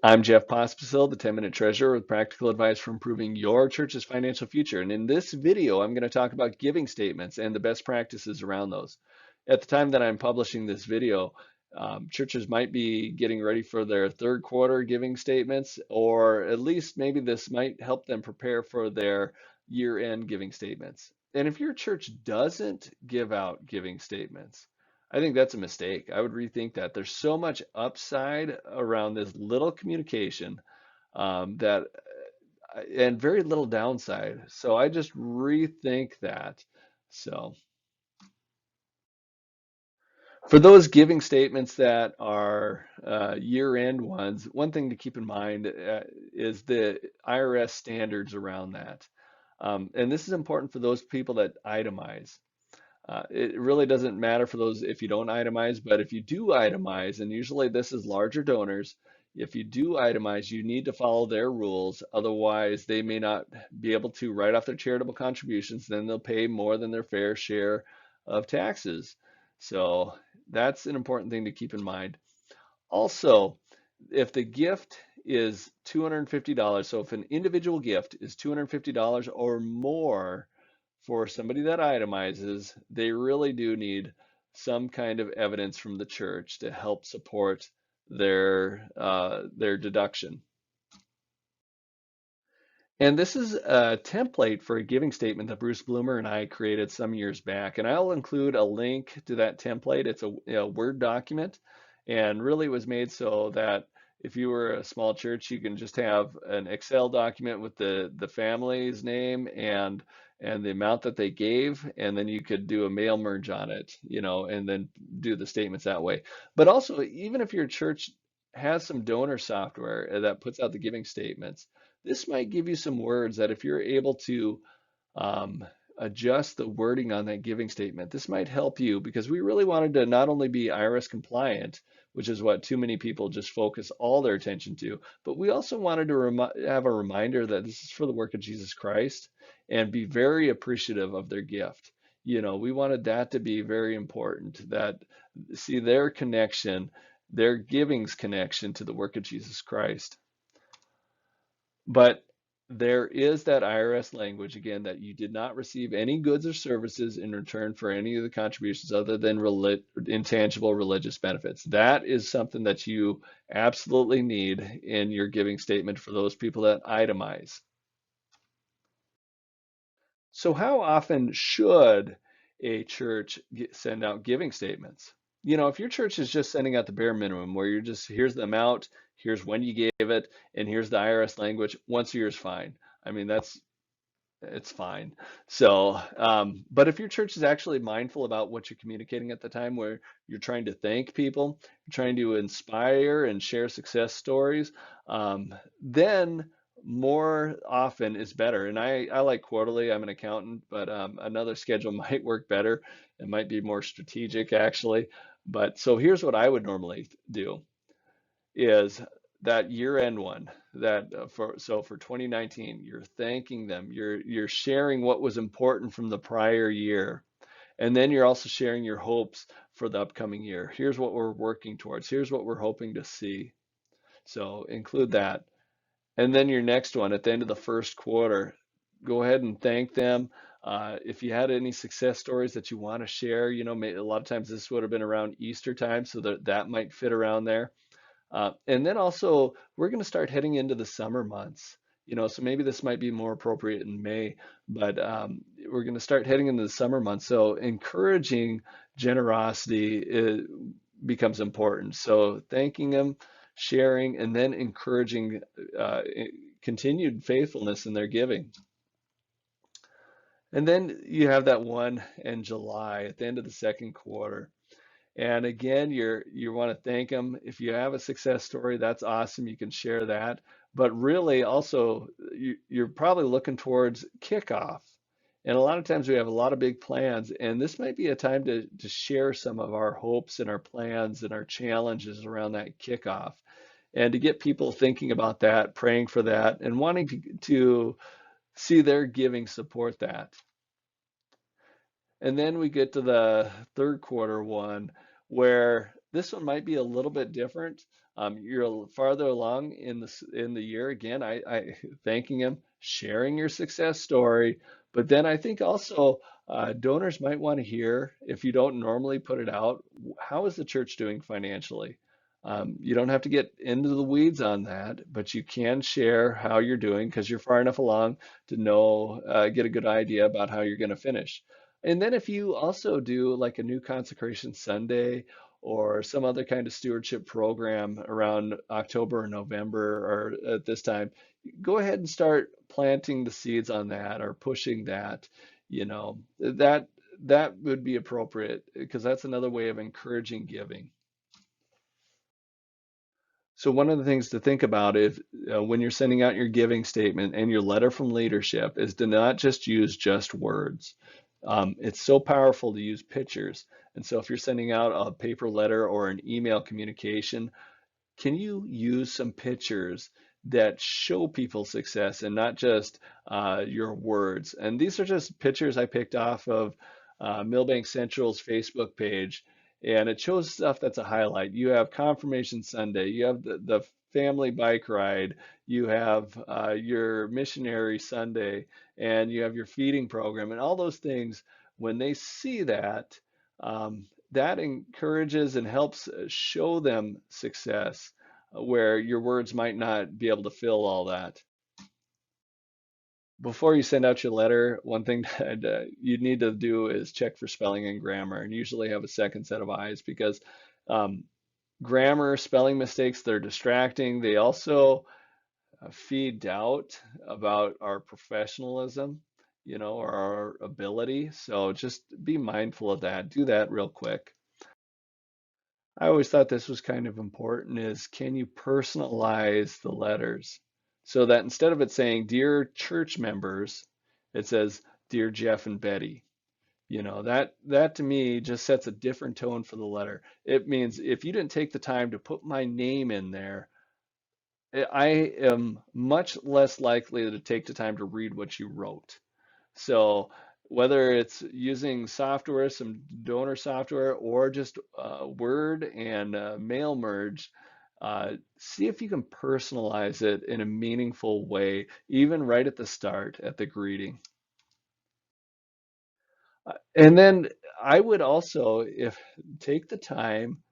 I'm Jeff Pospisil, the 10-Minute Treasurer with practical advice for improving your church's financial future. And in this video, I'm going to talk about giving statements and the best practices around those. At the time that I'm publishing this video, churches might be getting ready for their third quarter giving statements, or at least maybe this might help them prepare for their year-end giving statements. And if your church doesn't give out giving statements, I think that's a mistake. I would rethink that. There's so much upside around this little communication that and very little downside. So I just rethink that. So for those giving statements that are year-end ones, one thing to keep in mind is the IRS standards around that. And this is important for those people that itemize. It really doesn't matter for those if you don't itemize, but if you do itemize, and usually this is larger donors, if you do itemize, you need to follow their rules. Otherwise, they may not be able to write off their charitable contributions. Then they'll pay more than their fair share of taxes. So that's an important thing to keep in mind. Also, if the gift is $250, so if an individual gift is $250 or more, for somebody that itemizes, they really do need some kind of evidence from the church to help support their deduction. And this is a template for a giving statement that Bruce Bloomer and I created some years back. And I'll include a link to that template. It's a Word document and really was made so that if you were a small church, you can just have an Excel document with the family's name and the amount that they gave, and then you could do a mail merge on it, and then do the statements that way. But also, even if your church has some donor software that puts out the giving statements, this might give you some words that if you're able to um, adjust the wording on that giving statement, this might help you because we really wanted to not only be IRS compliant, which is what too many people just focus all their attention to, but we also wanted to have a reminder that this is for the work of Jesus Christ and be very appreciative of their gift. We wanted that to be very important, that see their connection, their giving's connection to the work of Jesus Christ. But there is that IRS language again that you did not receive any goods or services in return for any of the contributions other than intangible religious benefits. That is something that you absolutely need in your giving statement for those people that itemize. So how often should a church send out giving statements? If your church is just sending out the bare minimum, where you're just, here's the amount, here's when you gave it, and here's the IRS language, once a year is fine. I mean, it's fine. So, but if your church is actually mindful about what you're communicating at the time, where you're trying to thank people, you're trying to inspire and share success stories, then more often is better. And I like quarterly. I'm an accountant, but another schedule might work better. It might be more strategic actually. But so here's what I would normally do is that year-end one that for 2019 you're thanking them, you're sharing what was important from the prior year, and then you're also sharing your hopes for the upcoming year. Here's what we're working towards, here's what we're hoping to see. So include that. And then your next one at the end of the first quarter, go ahead and thank them. If you had any success stories that you want to share, a lot of times this would have been around Easter time, so that might fit around there. And then also, we're going to start heading into the summer months. So maybe this might be more appropriate in May, but we're going to start heading into the summer months. So encouraging generosity becomes important. So thanking them, sharing, and then encouraging continued faithfulness in their giving. And then you have that one in July at the end of the second quarter. And again, you want to thank them. If you have a success story, that's awesome. You can share that. But really, also, you're probably looking towards kickoff. And a lot of times we have a lot of big plans, and this might be a time to share some of our hopes and our plans and our challenges around that kickoff, and to get people thinking about that, praying for that, and wanting to see their giving support that. And then we get to the third quarter one where This one might be a little bit different. You're farther along in the year. Again, I thanking him, sharing your success story. But then I think also donors might want to hear, if you don't normally put it out, how is the church doing financially? You don't have to get into the weeds on that, but you can share how you're doing because you're far enough along to know, get a good idea about how you're going to finish. And then if you also do like a new consecration Sunday or some other kind of stewardship program around October or November or at this time, go ahead and start planting the seeds on that or pushing that, that would be appropriate because that's another way of encouraging giving. So one of the things to think about is when you're sending out your giving statement and your letter from leadership is to not just use just words. It's so powerful to use pictures. And so if you're sending out a paper letter or an email communication, can you use some pictures that show people success and not just your words? And these are just pictures I picked off of Millbank Central's Facebook page, and it shows stuff that's a highlight. You have Confirmation Sunday, you have the family bike ride, you have your missionary Sunday, and you have your feeding program, and all those things. When they see that, that encourages and helps show them success where your words might not be able to fill all that. Before you send out your letter, one thing that you need to do is check for spelling and grammar, and usually have a second set of eyes because um, grammar, spelling mistakes, they're distracting. They also feed doubt about our professionalism, or our ability. So just be mindful of that. Do that real quick. I always thought this was kind of important is can you personalize the letters so that instead of it saying dear church members, it says dear Jeff and Betty. That to me just sets a different tone for the letter. It means if you didn't take the time to put my name in there, I am much less likely to take the time to read what you wrote. So whether it's using software, some donor software, or just Word and mail merge, see if you can personalize it in a meaningful way, even right at the start, at the greeting. And then I would also, if take the time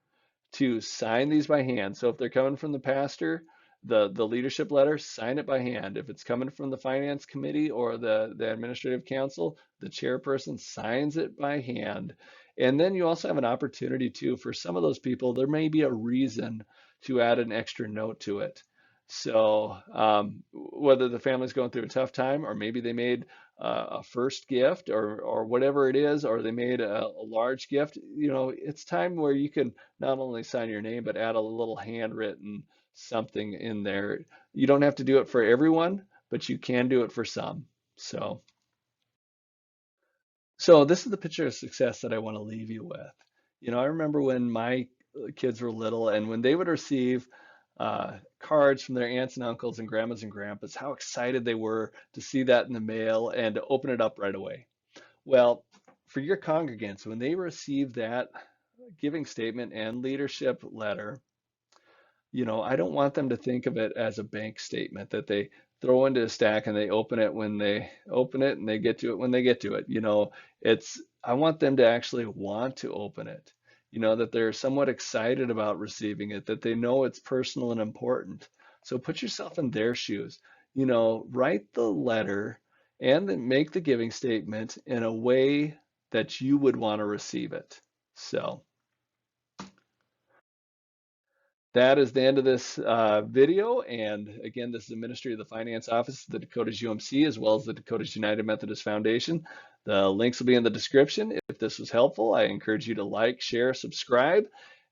to sign these by hand. So if they're coming from the pastor, the leadership letter, sign it by hand. If it's coming from the finance committee or the administrative council, the chairperson signs it by hand. And then you also have an opportunity too, for some of those people, there may be a reason to add an extra note to it. So whether the family's going through a tough time, or maybe they made a first gift, or whatever it is, or they made a large gift, it's time where you can not only sign your name, but add a little handwritten something in there. You don't have to do it for everyone, but you can do it for some. So this is the picture of success that I want to leave you with. I remember when my kids were little and when they would receive cards from their aunts and uncles and grandmas and grandpas, how excited they were to see that in the mail and to open it up right away. Well, for your congregants, when they receive that giving statement and leadership letter, I don't want them to think of it as a bank statement that they throw into a stack and they open it when they open it and they get to it when they get to it. I want them to actually want to open it, that they're somewhat excited about receiving it, that they know it's personal and important. So put yourself in their shoes, write the letter and then make the giving statement in a way that you would want to receive it. So. That is the end of this video. And again, this is the Ministry of the Finance Office, the Dakotas UMC, as well as the Dakotas United Methodist Foundation. The links will be in the description. If this was helpful, I encourage you to like, share, subscribe,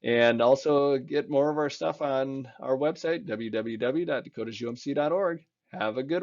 and also get more of our stuff on our website, www.dakotasumc.org. Have a good one.